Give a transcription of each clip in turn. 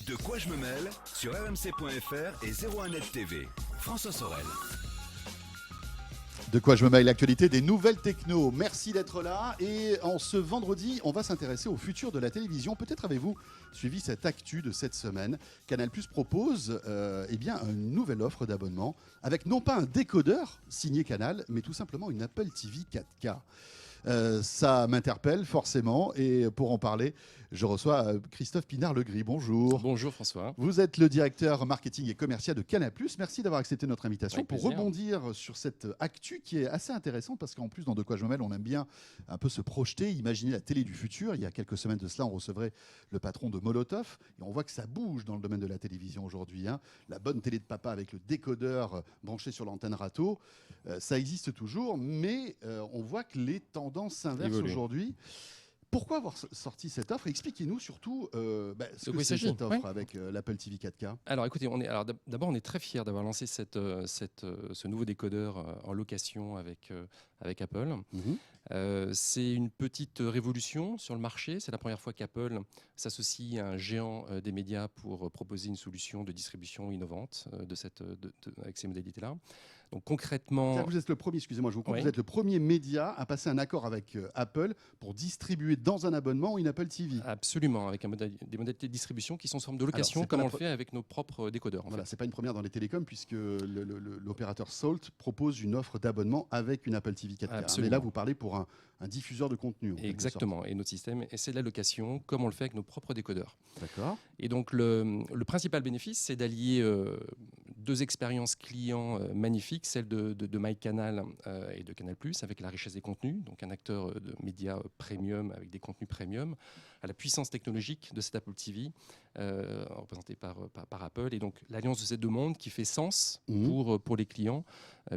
De quoi je me mêle sur rmc.fr et 01net TV. François Sorel. De quoi je me mêle, l'actualité des nouvelles techno. Merci d'être là. Et en ce vendredi, on va s'intéresser au futur de la télévision. Peut-être avez-vous suivi cette actu de cette semaine. Canal+ propose une nouvelle offre d'abonnement avec non pas un décodeur signé Canal, mais tout simplement une Apple TV 4K. Ça m'interpelle forcément. Et pour en parler, je reçois Christophe Pinard-Legris. Bonjour. Bonjour François. Vous êtes le directeur marketing et commercial de Canal+. Merci d'avoir accepté notre invitation Avec pour plaisir. rebondir sur cette actu qui est assez intéressante parce qu'en plus, dans De quoi je me mêle, on aime bien un peu se projeter, imaginer la télé du futur. Il y a quelques semaines de cela, on recevrait le patron de Molotov et on voit que ça bouge dans le domaine de la télévision aujourd'hui. La bonne télé de papa avec le décodeur branché sur l'antenne râteau, ça existe toujours, mais on voit que les tendances s'inversent Évoluent. aujourd'hui. Pourquoi avoir sorti cette offre? Expliquez-nous surtout ce De que quoi il c'est s'agit. cette offre Ouais. avec l'Apple TV 4K. Alors écoutez, d'abord on est très fiers d'avoir lancé ce nouveau décodeur en location avec Apple. C'est une petite révolution sur le marché. C'est la première fois qu'Apple s'associe à un géant des médias pour proposer une solution de distribution innovante avec ces modalités-là. Donc concrètement, C'est-à-dire que vous êtes le premier, excusez-moi, je vous coupe, Oui. vous êtes le premier média à passer un accord avec Apple pour distribuer dans un abonnement une Apple TV. absolument, avec des modalités de distribution qui sont sous forme de location, c'est pas comme la on le fait avec nos propres décodeurs. En Voilà, fait. c'est pas une première dans les télécoms puisque l'opérateur Salt propose une offre d'abonnement avec une Apple TV 4K. Absolument. Mais là, vous parlez pour un diffuseur de contenu. En quelque Exactement, et notre système, et c'est de la location, comme on le fait avec nos propres décodeurs. sorte. D'accord. Et donc le principal bénéfice, c'est d'allier deux expériences clients magnifiques, celle de MyCanal et de Canal+, avec la richesse des contenus, donc un acteur de médias premium avec des contenus premium, à la puissance technologique de cette Apple TV, représentée par Apple. Et donc l'alliance de ces deux mondes qui fait sens pour les clients,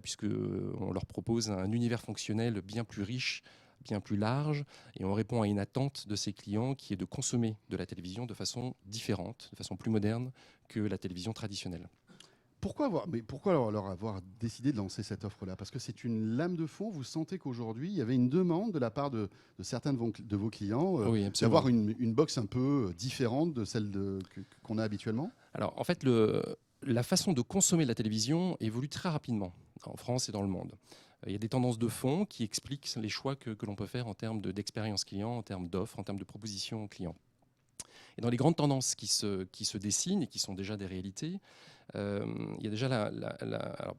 puisqu'on leur propose un univers fonctionnel bien plus riche, bien plus large, et on répond à une attente de ces clients qui est de consommer de la télévision de façon différente, de façon plus moderne que la télévision traditionnelle. Pourquoi leur avoir décidé de lancer cette offre-là? Parce que c'est une lame de fond. Vous sentez qu'aujourd'hui, il y avait une demande de la part de certains de vos clients Oui, absolument. d'avoir une box un peu différente de celle qu'on a habituellement? Alors, en fait, la façon de consommer la télévision évolue très rapidement en France et dans le monde. Il y a des tendances de fond qui expliquent les choix que l'on peut faire en termes d'expérience client, en termes d'offres, en termes de propositions clients. Et dans les grandes tendances qui se dessinent et qui sont déjà des réalités, il y a déjà alors,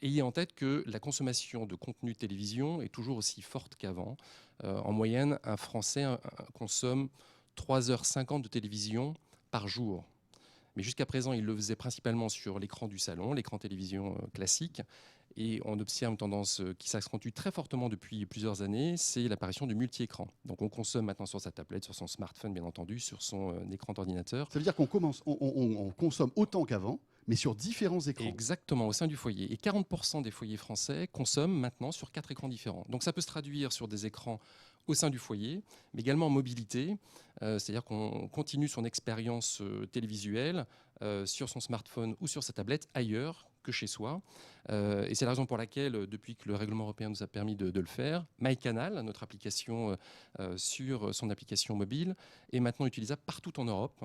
ayez en tête que la consommation de contenu télévision est toujours aussi forte qu'avant. En moyenne, un Français consomme 3h50 de télévision par jour. Mais jusqu'à présent, il le faisait principalement sur l'écran du salon, l'écran télévision classique. Et on observe une tendance qui s'accentue très fortement depuis plusieurs années, c'est l'apparition du multi-écran. Donc on consomme maintenant sur sa tablette, sur son smartphone bien entendu, sur son écran d'ordinateur. Ça veut dire on consomme autant qu'avant, mais sur différents écrans. Exactement, au sein du foyer. Et 40% des foyers français consomment maintenant sur 4 écrans différents. Donc ça peut se traduire sur des écrans au sein du foyer, mais également en mobilité. C'est-à-dire qu'on continue son expérience télévisuelle sur son smartphone ou sur sa tablette ailleurs que chez soi. Et c'est la raison pour laquelle, depuis que le règlement européen nous a permis de le faire, MyCanal, notre application sur son application mobile, est maintenant utilisable partout en Europe.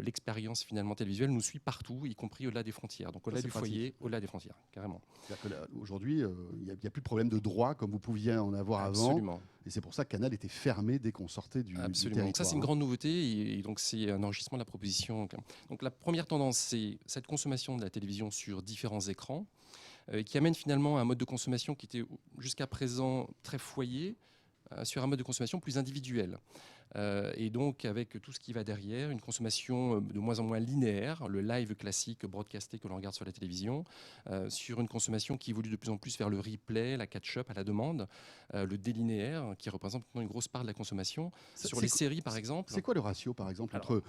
L'expérience finalement télévisuelle nous suit partout, y compris au-delà des frontières. Donc au-delà c'est du pratique. foyer, au-delà des frontières, carrément. C'est-à-dire que là, aujourd'hui, il n'y a plus de problème de droit comme vous pouviez en avoir Absolument. avant. Et c'est pour ça que Canal était fermé dès qu'on sortait du Absolument. Donc ça, territoire. c'est une grande nouveauté et donc c'est un enrichissement de la proposition. Donc la première tendance, c'est cette consommation de la télévision sur différents écrans qui amène finalement à un mode de consommation qui était jusqu'à présent très foyer sur un mode de consommation plus individuel. Et donc avec tout ce qui va derrière, une consommation de moins en moins linéaire, le live classique broadcasté que l'on regarde sur la télévision, sur une consommation qui évolue de plus en plus vers le replay, la catch-up à la demande, le délinéaire qui représente maintenant une grosse part de la consommation. Sur les séries par exemple. C'est quoi le ratio par exemple Alors, entre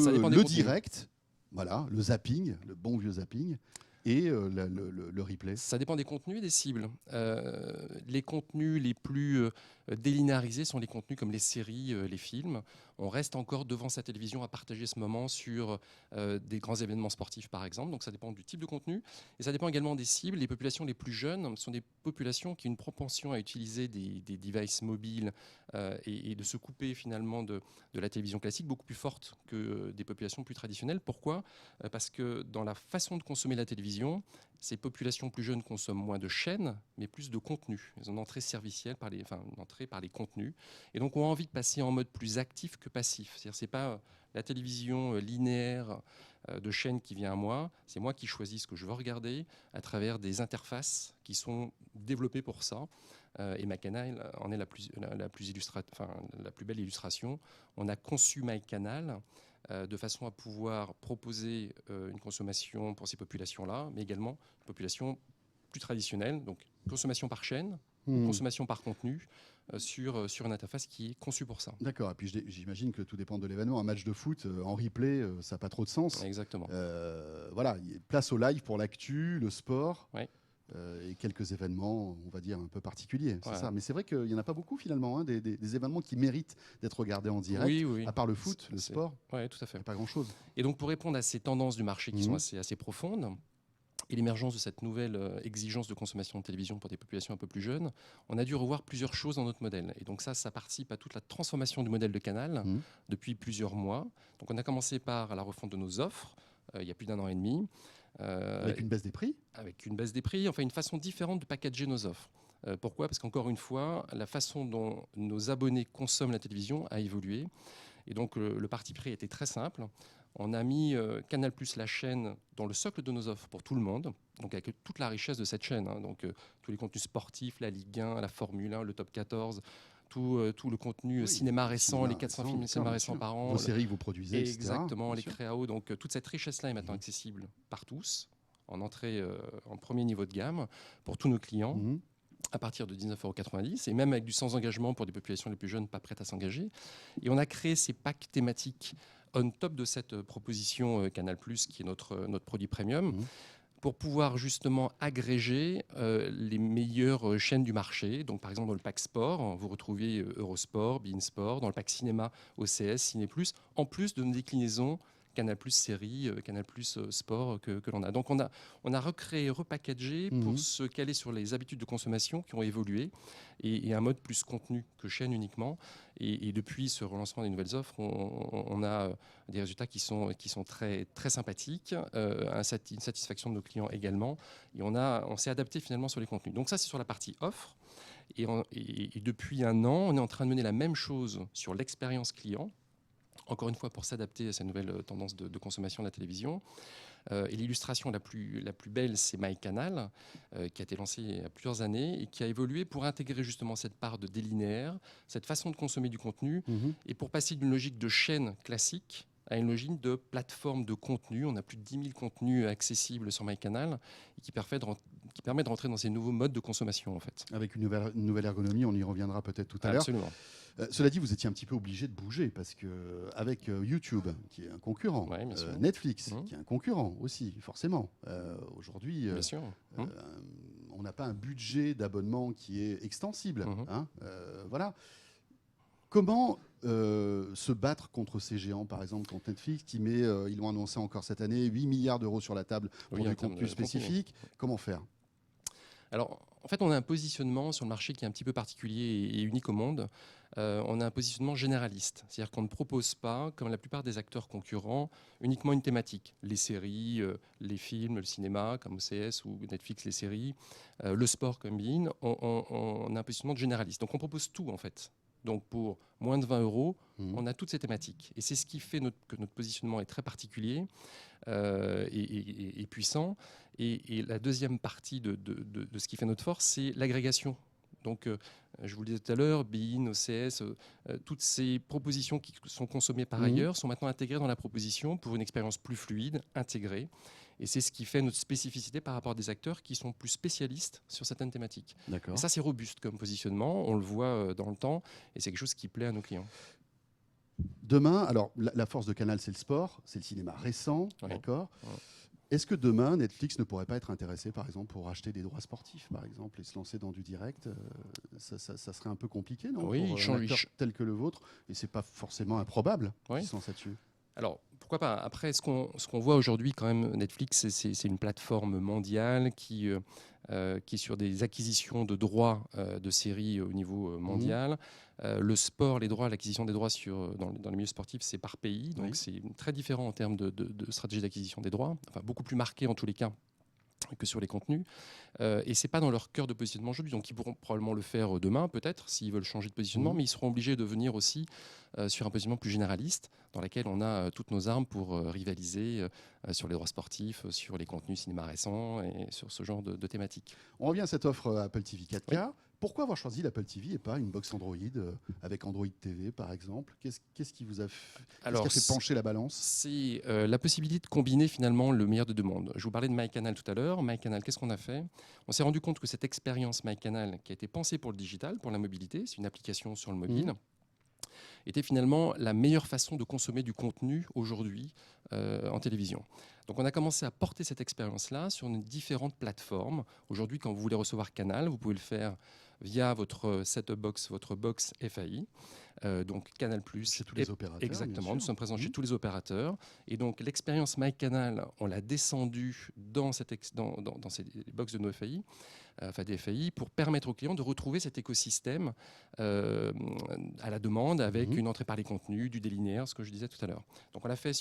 ça dépend des le contenus. direct, voilà, le zapping, le bon vieux zapping, et le replay? Ça dépend des contenus et des cibles. Les contenus les plus délinéarisés sont les contenus comme les séries, les films. on reste encore devant sa télévision à partager ce moment sur des grands événements sportifs, par exemple. Donc ça dépend du type de contenu. Et ça dépend également des cibles. Les populations les plus jeunes sont des populations qui ont une propension à utiliser des devices mobiles et de se couper finalement de la télévision classique beaucoup plus forte que des populations plus traditionnelles. Pourquoi ? Parce que dans la façon de consommer la télévision, ces populations plus jeunes consomment moins de chaînes, mais plus de contenu. Ils ont une entrée servicielle, une entrée par les contenus. Et donc, ont envie de passer en mode plus actif que passif. C'est-à-dire, ce n'est pas la télévision linéaire de chaînes qui vient à moi. C'est moi qui choisis ce que je veux regarder à travers des interfaces qui sont développées pour ça. Et MyCanal en est la plus belle illustration. On a conçu MyCanal de façon à pouvoir proposer une consommation pour ces populations-là, mais également une population plus traditionnelle, donc consommation par chaîne, consommation par contenu, sur une interface qui est conçue pour ça. D'accord, et puis j'imagine que tout dépend de l'événement. Un match de foot en replay, ça n'a pas trop de sens. Exactement. Voilà, place au live pour l'actu, le sport. Ouais. Et quelques événements, on va dire, un peu particuliers. C'est Ouais. ça. Mais c'est vrai qu'il n'y en a pas beaucoup, finalement, des événements qui méritent d'être regardés en direct. Oui. À part le foot, le sport. Oui, tout à fait. Pas grand-chose. Et donc, pour répondre à ces tendances du marché qui sont assez profondes, et l'émergence de cette nouvelle exigence de consommation de télévision pour des populations un peu plus jeunes, on a dû revoir plusieurs choses dans notre modèle. Et donc ça participe à toute la transformation du modèle de Canal depuis plusieurs mois. Donc on a commencé par la refonte de nos offres, il y a plus d'1 an et demi. Avec une baisse des prix ? Avec une baisse des prix, enfin une façon différente de packager nos offres. Pourquoi ? Parce qu'encore une fois, la façon dont nos abonnés consomment la télévision a évolué. Et donc le parti pris était très simple. On a mis Canal+, la chaîne, dans le socle de nos offres pour tout le monde, donc avec toute la richesse de cette chaîne. Donc tous les contenus sportifs, la Ligue 1, la Formule 1, le Top 14, tout le contenu cinéma récent, les 400 films de cinéma récents par an. Vos séries que vous produisez, etc. Exactement, les créaos. Donc toute cette richesse-là est maintenant accessible par tous, en entrée en premier niveau de gamme, pour tous nos clients. À partir de 19,90 € et même avec du sans engagement pour des populations les plus jeunes pas prêtes à s'engager. Et on a créé ces packs thématiques on top de cette proposition Canal+, qui est notre produit premium, pour pouvoir justement agréger les meilleures chaînes du marché. Donc par exemple dans le pack sport, vous retrouvez Eurosport, beIN Sport, dans le pack cinéma OCS, Ciné+, en plus de nos déclinaisons Canal+, série, Canal+, sport que l'on a. Donc on a recréé, repackagé pour se caler sur les habitudes de consommation qui ont évolué et un mode plus contenu que chaîne uniquement. Et depuis ce relancement des nouvelles offres, on a des résultats qui sont très, très sympathiques, une satisfaction de nos clients également. Et on s'est adapté finalement sur les contenus. Donc ça, c'est sur la partie offre. Et depuis 1 an, on est en train de mener la même chose sur l'expérience client. Encore une fois, pour s'adapter à cette nouvelle tendance de consommation de la télévision. Et l'illustration la plus belle, c'est MyCanal, qui a été lancé il y a plusieurs années et qui a évolué pour intégrer justement cette part de délinéaire, cette façon de consommer du contenu, et pour passer d'une logique de chaîne classique à une logique de plateforme de contenu. On a plus de 10 000 contenus accessibles sur MyCanal et qui permet de rentrer dans ces nouveaux modes de consommation, en fait. Avec une nouvelle ergonomie, on y reviendra peut-être tout à l'heure. Absolument. Cela dit, vous étiez un petit peu obligé de bouger parce qu'avec YouTube, qui est un concurrent, Netflix, qui est un concurrent aussi, forcément, aujourd'hui, on n'a pas un budget d'abonnement qui est extensible. Voilà. Comment se battre contre ces géants, par exemple, contre Netflix, qui met, ils l'ont annoncé encore cette année, 8 milliards d'euros sur la table pour du contenu spécifique. Comment faire ? Alors, en fait, on a un positionnement sur le marché qui est un petit peu particulier et unique au monde. On a un positionnement généraliste, c'est-à-dire qu'on ne propose pas, comme la plupart des acteurs concurrents, uniquement une thématique. Les séries, les films, le cinéma, comme OCS ou Netflix, les séries, le sport comme beIN. On a un positionnement de généraliste. Donc, on propose tout, en fait. Donc, pour moins de 20 €, on a toutes ces thématiques. Et c'est ce qui fait que notre positionnement est très particulier et puissant. Et la deuxième partie de ce qui fait notre force, c'est l'agrégation. Donc, je vous le disais tout à l'heure, beIN, OCS, toutes ces propositions qui sont consommées par ailleurs sont maintenant intégrées dans la proposition pour une expérience plus fluide, intégrée. Et c'est ce qui fait notre spécificité par rapport à des acteurs qui sont plus spécialistes sur certaines thématiques. Et ça, c'est robuste comme positionnement, on le voit dans le temps, et c'est quelque chose qui plaît à nos clients. Demain, alors la force de Canal, c'est le sport, c'est le cinéma récent, d'accord. Est-ce que demain, Netflix ne pourrait pas être intéressé, par exemple, pour acheter des droits sportifs, par exemple, et se lancer dans du direct ça serait un peu compliqué, non, Oui, pour un acteur tel que le vôtre, et c'est pas forcément improbable Oui. qu'il se lance là-dessus. Alors, pourquoi pas? Après, ce qu'on voit aujourd'hui, quand même, Netflix, c'est une plateforme mondiale qui est sur des acquisitions de droits de séries au niveau mondial. Le sport, les droits, l'acquisition des droits dans les milieux sportifs, c'est par pays. Donc, Oui. c'est très différent en termes de stratégie d'acquisition des droits. Enfin, beaucoup plus marqué en tous les cas que sur les contenus. Et ce n'est pas dans leur cœur de positionnement aujourd'hui. Donc, ils pourront probablement le faire demain, peut-être, s'ils veulent changer de positionnement, mais ils seront obligés de venir aussi sur un positionnement plus généraliste, dans lequel on a toutes nos armes pour rivaliser sur les droits sportifs, sur les contenus cinéma récents et sur ce genre de thématiques. On revient à cette offre Apple TV 4K. Oui. Pourquoi avoir choisi l'Apple TV et pas une box Android avec Android TV, par exemple? Qu'est-ce qui vous a fait pencher la balance? C'est la possibilité de combiner finalement le meilleur de deux mondes. Je vous parlais de MyCanal tout à l'heure. MyCanal, qu'est-ce qu'on a fait? On s'est rendu compte que cette expérience MyCanal, qui a été pensée pour le digital, pour la mobilité, c'est une application sur le mobile, était finalement la meilleure façon de consommer du contenu aujourd'hui en télévision. Donc on a commencé à porter cette expérience-là sur différentes plateformes. Aujourd'hui, quand vous voulez recevoir Canal, vous pouvez le faire via votre set-top box, votre box FAI. Donc Canal+. Chez tous les opérateurs. Exactement, nous sommes présents chez tous les opérateurs. Et donc l'expérience MyCanal, on l'a descendue dans ces box de nos FAI, des FAI, pour permettre aux clients de retrouver cet écosystème à la demande avec une entrée par les contenus, du délinéaire, ce que je disais tout à l'heure. Donc on l'a fait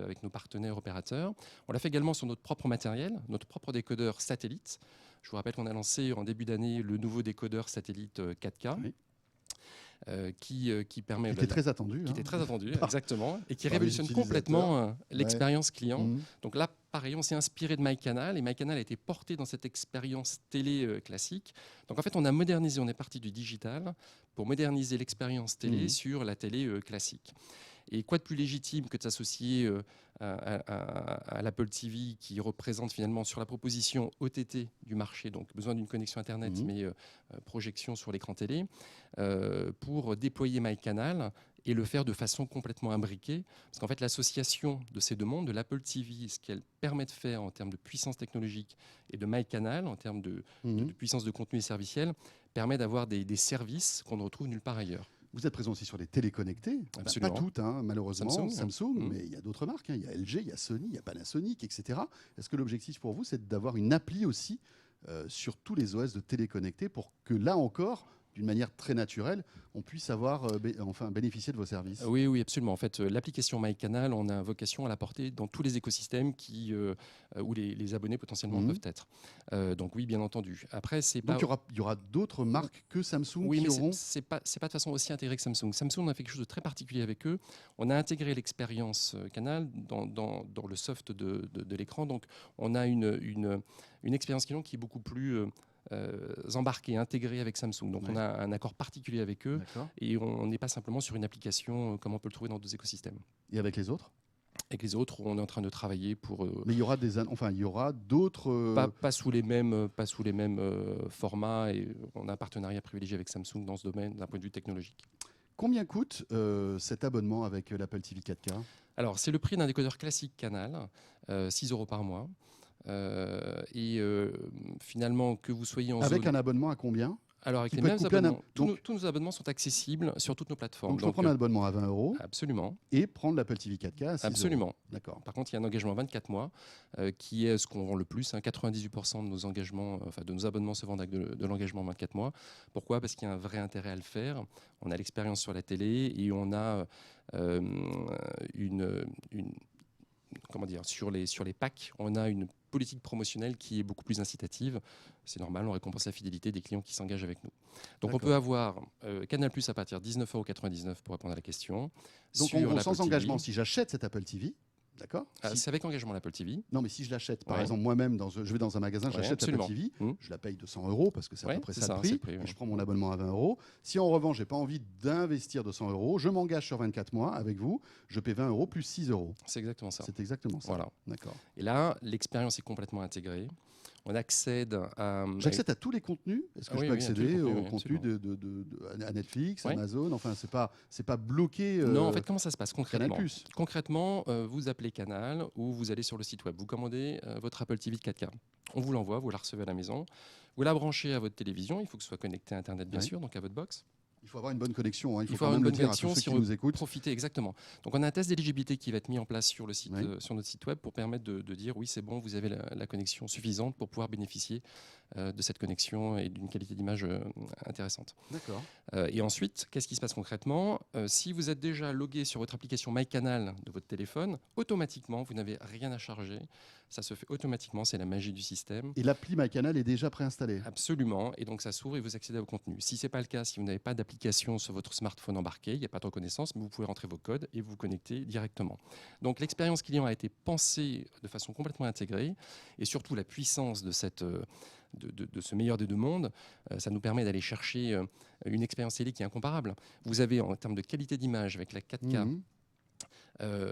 avec nos partenaires opérateurs. On l'a fait également sur notre propre matériel, notre propre décodeur satellite. Je vous rappelle qu'on a lancé en début d'année le nouveau décodeur satellite 4K. Oui. Qui permet... Qui était très attendu. Qui était très attendu, exactement, et qui révolutionne complètement l'expérience client. Donc là, pareil, on s'est inspiré de MyCanal, et MyCanal a été porté dans cette expérience télé classique. Donc en fait, on a modernisé, on est parti du digital pour moderniser l'expérience télé sur la télé classique. Et quoi de plus légitime que de s'associer à l'Apple TV qui représente finalement sur la proposition OTT du marché, donc besoin d'une connexion Internet, mais projection sur l'écran télé, pour déployer MyCanal et le faire de façon complètement imbriquée. Parce qu'en fait, l'association de ces deux mondes, de l'Apple TV, ce qu'elle permet de faire en termes de puissance technologique, et de MyCanal, en termes de puissance de contenu et serviciel, permet d'avoir des services qu'on ne retrouve nulle part ailleurs. Vous êtes présent aussi sur les téléconnectés, pas toutes, malheureusement, Samsung, mais il y a d'autres marques, il y a LG, il y a Sony, il y a Panasonic, etc. Est-ce que l'objectif pour vous, c'est d'avoir une appli aussi sur tous les OS de téléconnectés pour que là encore, d'une manière très naturelle, on puisse bénéficier de vos services? Oui, absolument. En fait, l'application MyCanal, on a vocation à la porter dans tous les écosystèmes où les abonnés potentiellement peuvent être. Donc oui, bien entendu. Après, donc il y aura d'autres marques que Samsung qui auront... c'est pas de façon aussi intégrée que Samsung. Samsung, on a fait quelque chose de très particulier avec eux. On a intégré l'expérience Canal dans le soft de l'écran. Donc on a une expérience client qui est beaucoup plus... embarqués, intégrés avec Samsung. Donc on a un accord particulier avec eux et on n'est pas simplement sur une application comme on peut le trouver dans d'autres écosystèmes. Et avec les autres? Avec les autres, on est en train de travailler pour... Mais il y aura d'autres... Pas sous les mêmes formats, et on a un partenariat privilégié avec Samsung dans ce domaine d'un point de vue technologique. Combien coûte cet abonnement avec l'Apple TV 4K? Alors c'est le prix d'un décodeur classique Canal, 6 € par mois. Finalement, que vous soyez en avec un abonnement à combien? Alors avec les mêmes abonnements, tous nos abonnements sont accessibles sur toutes nos plateformes. Donc je peux prendre un abonnement à 20 €. Absolument. Et prendre l'Apple TV 4K à 6 €. Absolument. D'accord. Par contre, il y a un engagement 24 mois qui est ce qu'on vend le plus. 98% de nos engagements, de nos abonnements se vendent avec de l'engagement 24 mois. Pourquoi? Parce qu'il y a un vrai intérêt à le faire. On a l'expérience sur la télé et on a sur les packs, on a une politique promotionnelle qui est beaucoup plus incitative. C'est normal, on récompense la fidélité des clients qui s'engagent avec nous. Donc on peut avoir Canal+ à partir de 19,99 € pour répondre à la question. Donc sans engagement, si j'achète cette Apple TV, d'accord? C'est avec engagement l'Apple TV. Non, mais si je l'achète, par exemple, moi-même, je vais dans un magasin, j'achète l'Apple TV, je la paye 200 € parce que c'est à peu près ça le prix, et je prends mon abonnement à 20 €. Si en revanche, j'ai pas envie d'investir 200 €, je m'engage sur 24 mois avec vous, je paie 20 € plus 6 €. C'est exactement ça. C'est exactement ça. Voilà. D'accord. Et là, l'expérience est complètement intégrée. On accède à... J'accède à tous les contenus. Est-ce que Oui, je peux oui, à tous les accéder contenus, aux oui, contenus à Netflix, Amazon? Enfin, c'est pas bloqué. Non, en fait, comment ça se passe Canal+. concrètement? Concrètement, vous appelez Canal ou vous allez sur le site web. Vous commandez votre Apple TV de 4K. On vous l'envoie, vous la recevez à la maison. Vous la branchez à votre télévision. Il faut que ce soit connecté à Internet, bien Ouais. sûr, donc à votre box. Il faut avoir une bonne connexion. Hein. Il faut faut quand avoir même une le bonne dire à tous connexion ceux si qui nous écoutent. Profiter, exactement. Donc on a un test d'éligibilité qui va être mis en place sur, le site, Oui. sur notre site web pour permettre de dire oui, c'est bon, vous avez la connexion suffisante pour pouvoir bénéficier de cette connexion et d'une qualité d'image intéressante. D'accord. Et ensuite, qu'est-ce qui se passe concrètement? Si vous êtes déjà logué sur votre application MyCanal de votre téléphone, automatiquement, vous n'avez rien à charger. Ça se fait automatiquement, c'est la magie du système. Et l'appli MyCanal est déjà préinstallée. Absolument, et donc ça s'ouvre et vous accédez au contenu. Si ce n'est pas le cas, si vous n'avez pas d'application sur votre smartphone embarqué, il n'y a pas de reconnaissance, mais vous pouvez rentrer vos codes et vous connecter directement. Donc l'expérience client a été pensée de façon complètement intégrée, et surtout la puissance de ce meilleur des deux mondes, ça nous permet d'aller chercher une expérience télé qui est incomparable. Vous avez en termes de qualité d'image avec la 4K, Mhm.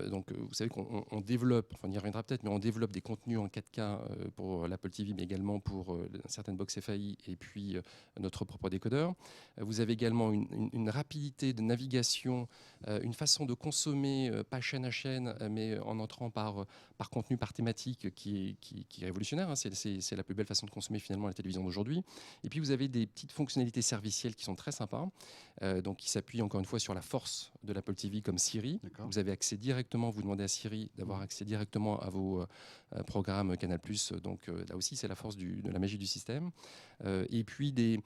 donc, vous savez qu'on développe, enfin on y reviendra peut-être, mais on développe des contenus en 4K pour l'Apple TV, mais également pour certaines box FAI et puis notre propre décodeur. Vous avez également une rapidité de navigation, une façon de consommer, pas chaîne à chaîne, mais en entrant par contenu, par thématique, qui est révolutionnaire. Hein. C'est la plus belle façon de consommer finalement la télévision d'aujourd'hui. Et puis vous avez des petites fonctionnalités servicielles qui sont très sympas, donc qui s'appuient encore une fois sur la force de l'Apple TV comme Siri. D'accord. Vous avez accès directement, vous demandez à Siri d'avoir accès directement à vos programmes Canal+. Donc là aussi, c'est la force de la magie du système. Et puis des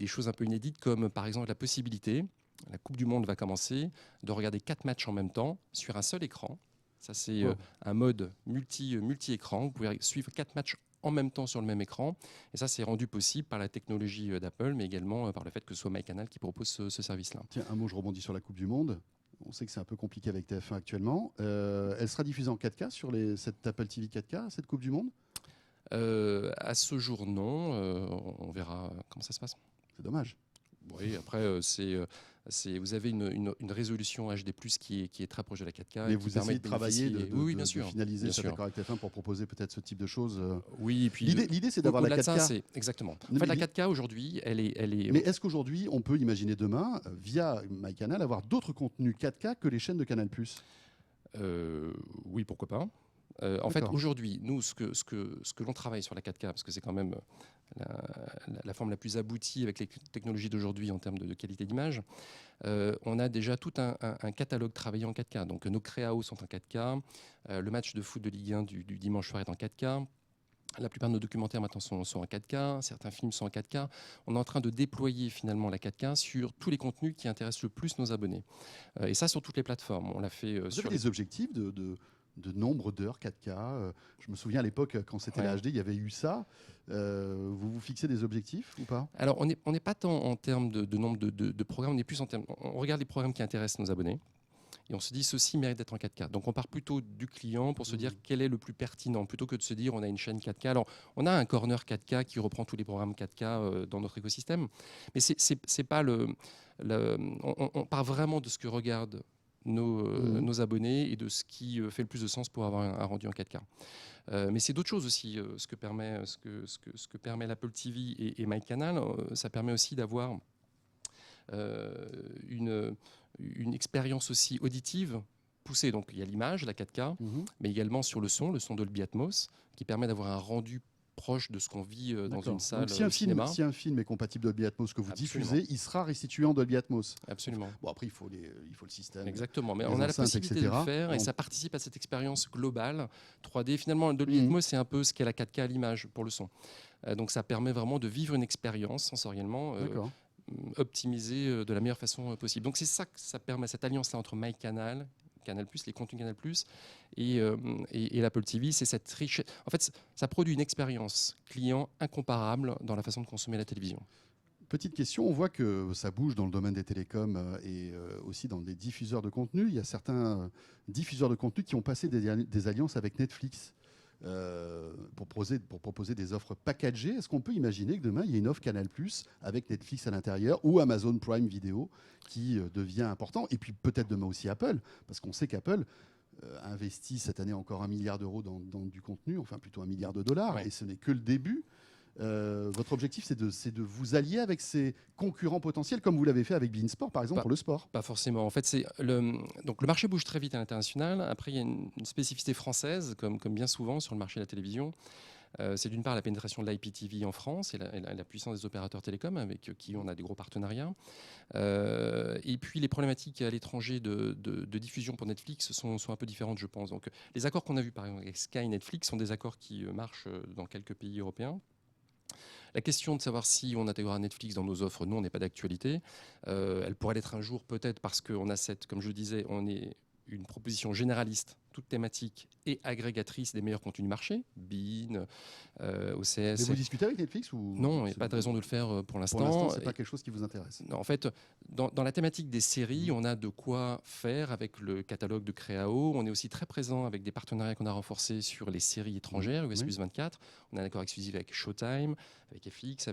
choses un peu inédites comme par exemple la possibilité, la Coupe du Monde va commencer, de regarder 4 matchs en même temps sur un seul écran. Ça, c'est un mode multi-écran. Vous pouvez suivre 4 matchs en même temps sur le même écran. Et ça, c'est rendu possible par la technologie d'Apple, mais également par le fait que ce soit MyCanal qui propose ce service-là. Tiens, un mot, je rebondis sur la Coupe du Monde. On sait que c'est un peu compliqué avec TF1 actuellement. Elle sera diffusée en 4K sur cette Apple TV 4K, cette Coupe du Monde? À ce jour, non. On verra comment ça se passe. C'est dommage. Oui, après, vous avez une résolution HD+, qui est très proche de la 4K. Mais et vous qui permet essayez de travailler, oui, bien de sûr. finaliser bien cet sûr. accord avec TF1 pour proposer peut-être ce type de choses. Oui, et puis L'idée, c'est d'avoir la au-delà de 4K. ça, exactement. En Non, fait, mais la 4K aujourd'hui, elle est. Mais est-ce qu'aujourd'hui, on peut imaginer demain, via MyCanal, avoir d'autres contenus 4K que les chaînes de Canal+? Oui, pourquoi pas. En fait, D'accord. aujourd'hui, nous, ce que l'on travaille sur la 4K, parce que c'est quand même la forme la plus aboutie avec les technologies d'aujourd'hui en termes de qualité d'image, on a déjà tout un catalogue travaillé en 4K. Donc nos créaos sont en 4K, le match de foot de Ligue 1 du dimanche soir est en 4K. La plupart de nos documentaires maintenant sont en 4K, certains films sont en 4K. On est en train de déployer finalement la 4K sur tous les contenus qui intéressent le plus nos abonnés. Et ça sur toutes les plateformes. On l'a fait Vous sur avez des objectifs de nombre d'heures 4K? Je me souviens à l'époque, quand c'était la HD, il y avait eu ça. Vous vous fixez des objectifs ou pas? Alors, on n'est pas tant en termes de nombre de programmes, on est plus en termes. On regarde les programmes qui intéressent nos abonnés et on se dit ceci mérite d'être en 4K. Donc, on part plutôt du client pour se dire quel est le plus pertinent plutôt que de se dire on a une chaîne 4K. Alors, on a un corner 4K qui reprend tous les programmes 4K dans notre écosystème, mais c'est pas on part vraiment de ce que regardent nos abonnés et de ce qui fait le plus de sens pour avoir un rendu en 4K. Mais c'est d'autres choses aussi. Ce que permet l'Apple TV et MyCanal, ça permet aussi d'avoir une expérience aussi auditive poussée. Donc il y a l'image, la 4K, mais également sur le son Dolby Atmos, qui permet d'avoir un rendu proche de ce qu'on vit dans une salle. Donc, si un film est compatible Dolby Atmos que vous Absolument. diffusez, il sera restitué en Dolby Atmos. Absolument. Bon, après, il faut le système. Exactement, mais les on a la enceintes, possibilité etc. de le faire et On- ça participe à cette expérience globale 3D. Finalement, le Dolby Atmos, c'est un peu ce qu'est la 4K à l'image pour le son. Donc ça permet vraiment de vivre une expérience sensoriellement D'accord. optimisée de la meilleure façon possible. Donc c'est ça que ça permet, cette alliance-là entre MyCanal, Canal+, les contenus Canal+, et l'Apple TV, c'est cette richesse. En fait, ça produit une expérience client incomparable dans la façon de consommer la télévision. Petite question, on voit que ça bouge dans le domaine des télécoms et aussi dans les diffuseurs de contenu. Il y a certains diffuseurs de contenu qui ont passé des alliances avec Netflix pour proposer des offres packagées. Est-ce qu'on peut imaginer que demain, il y ait une offre Canal+ avec Netflix à l'intérieur ou Amazon Prime Video qui devient important? Et puis peut-être demain aussi Apple, parce qu'on sait qu'Apple investi cette année encore 1 milliard d'euros dans du contenu, enfin plutôt 1 milliard de dollars, Ouais. et ce n'est que le début. Votre objectif, c'est de vous allier avec ces concurrents potentiels, comme vous l'avez fait avec beIN Sport, par exemple, pour le sport. Pas forcément. En fait, donc le marché bouge très vite à l'international. Après, il y a une spécificité française, comme bien souvent sur le marché de la télévision. C'est d'une part la pénétration de l'IPTV en France et la puissance des opérateurs télécoms avec qui on a des gros partenariats. Et puis les problématiques à l'étranger de diffusion pour Netflix sont un peu différentes, je pense. Donc les accords qu'on a vus par exemple avec Sky et Netflix sont des accords qui marchent dans quelques pays européens. La question de savoir si on intégrera Netflix dans nos offres, nous, on n'est pas d'actualité. Elle pourrait l'être un jour peut-être parce qu'on a comme je le disais, on est une proposition généraliste, toute thématique et agrégatrice des meilleurs contenus du marché, beIN, OCS. Mais vous discutez avec Netflix ou... Non, il n'y a pas de raison de le faire pour l'instant. Pour l'instant, ce n'est pas quelque chose qui vous intéresse. Non, en fait, dans la thématique des séries, on a de quoi faire avec le catalogue de Créao. On est aussi très présent avec des partenariats qu'on a renforcés sur les séries étrangères, US Plus 24. On a un accord exclusif avec Showtime, avec FX.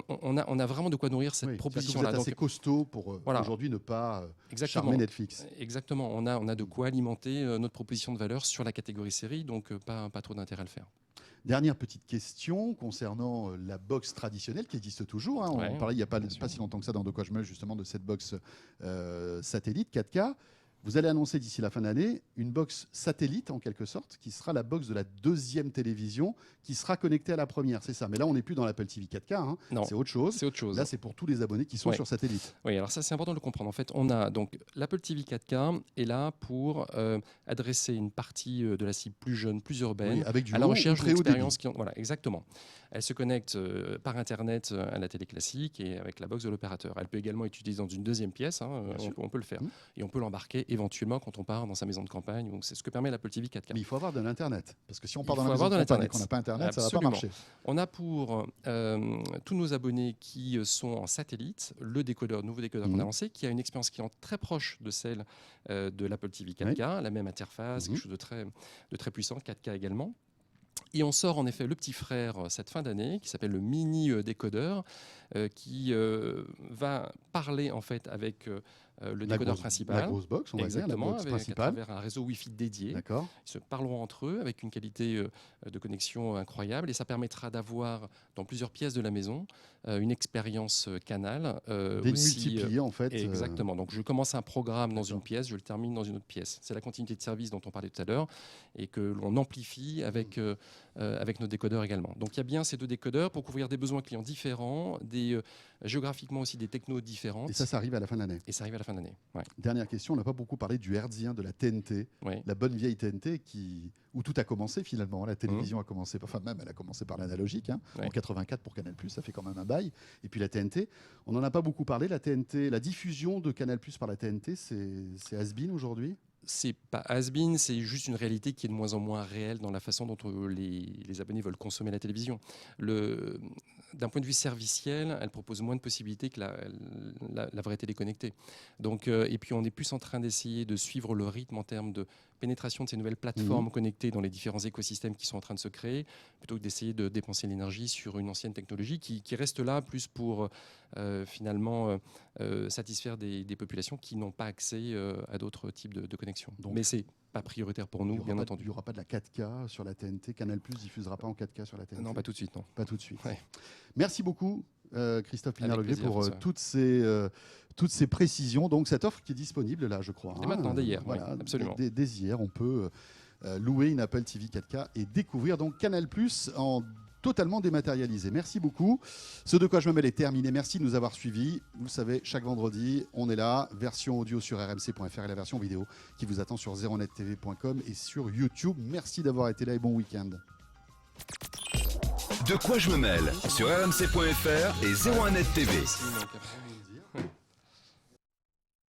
On a vraiment de quoi nourrir cette proposition-là. Vous êtes assez costaud pour aujourd'hui ne pas charmer Netflix. Exactement. On a de quoi alimenter notre proposition de valeur sur la catégorie série, donc pas trop d'intérêt à le faire. Dernière petite question concernant la box traditionnelle qui existe toujours. On parlait il n'y a pas si longtemps que ça dans De quoi je me justement de cette box satellite 4K. Vous allez annoncer d'ici la fin de l'année une box satellite en quelque sorte qui sera la box de la deuxième télévision qui sera connectée à la première. C'est ça. Mais là, on n'est plus dans l'Apple TV 4K. Non, c'est autre chose. C'est autre chose. Là, c'est pour tous les abonnés qui sont sur satellite. Oui, alors ça, c'est important de le comprendre. En fait, on a donc l'Apple TV 4K est là pour adresser une partie de la cible plus jeune, plus urbaine, avec du à la recherche d'une expérience qui Voilà, exactement. Elle se connecte par Internet à la télé classique et avec la box de l'opérateur. Elle peut également être utilisée dans une deuxième pièce. On peut le faire. Et on peut l'embarquer éventuellement quand on part dans sa maison de campagne. Donc, c'est ce que permet l'Apple TV 4K. Mais il faut avoir de l'Internet. Parce que si on part dans la maison de campagne et qu'on n'a pas Internet, ça ne va pas marcher. On a pour tous nos abonnés qui sont en satellite le nouveau décodeur qu'on a lancé, qui a une expérience client très proche de celle de l'Apple TV 4K, la même interface, quelque chose de très puissant, 4K également. Et on sort en effet le petit frère cette fin d'année qui s'appelle le mini décodeur qui va parler en fait avec le décodeur principal. La grosse box, on va dire, la box principale. À travers un réseau Wi-Fi dédié. D'accord. Ils se parleront entre eux avec une qualité de connexion incroyable et ça permettra d'avoir dans plusieurs pièces de la maison une expérience canal. Démultipliée en fait. Exactement. Donc je commence un programme dans une pièce, je le termine dans une autre pièce. C'est la continuité de service dont on parlait tout à l'heure et que l'on amplifie avec nos décodeurs également. Donc il y a bien ces deux décodeurs pour couvrir des besoins clients différents, géographiquement aussi des technos différentes. Et ça arrive à la fin de l'année. Et ça arrive à la fin de l'année. Ouais. Dernière question, on n'a pas beaucoup parlé du hertzien, de la TNT, la bonne vieille TNT où tout a commencé finalement. La télévision a commencé, enfin même elle a commencé par l'analogique, en 84 pour Canal+, ça fait quand même un bail. Et puis la TNT, on n'en a pas beaucoup parlé. La TNT, la diffusion de Canal+ par la TNT, c'est has-been aujourd'hui. C'est pas has-been, c'est juste une réalité qui est de moins en moins réelle dans la façon dont les abonnés veulent consommer la télévision. D'un point de vue serviciel, elle propose moins de possibilités que la vraie télé connectée. Donc, et puis on est plus en train d'essayer de suivre le rythme en termes de pénétration de ces nouvelles plateformes connectées dans les différents écosystèmes qui sont en train de se créer, plutôt que d'essayer de dépenser l'énergie sur une ancienne technologie qui reste là plus pour finalement satisfaire des populations qui n'ont pas accès à d'autres types de connexions. Mais c'est pas prioritaire pour nous, bien entendu. Il n'y aura pas de la 4K sur la TNT. Canal+ diffusera pas en 4K sur la TNT. Non, pas tout de suite, non. Pas tout de suite. Ouais. Merci beaucoup, Christophe Pinard-Legré, pour toutes ces précisions. Donc cette offre qui est disponible là, je crois. Dès maintenant, dès hier. Voilà, oui, absolument. Dès hier, on peut louer une Apple TV 4K et découvrir donc Canal+ en totalement dématérialisé. Merci beaucoup. Ce De quoi je me mêle est terminé. Merci de nous avoir suivis. Vous le savez, chaque vendredi, on est là. Version audio sur rmc.fr et la version vidéo qui vous attend sur 0nettv.com et sur YouTube. Merci d'avoir été là et bon week-end. De quoi je me mêle sur rmc.fr et 01net TV.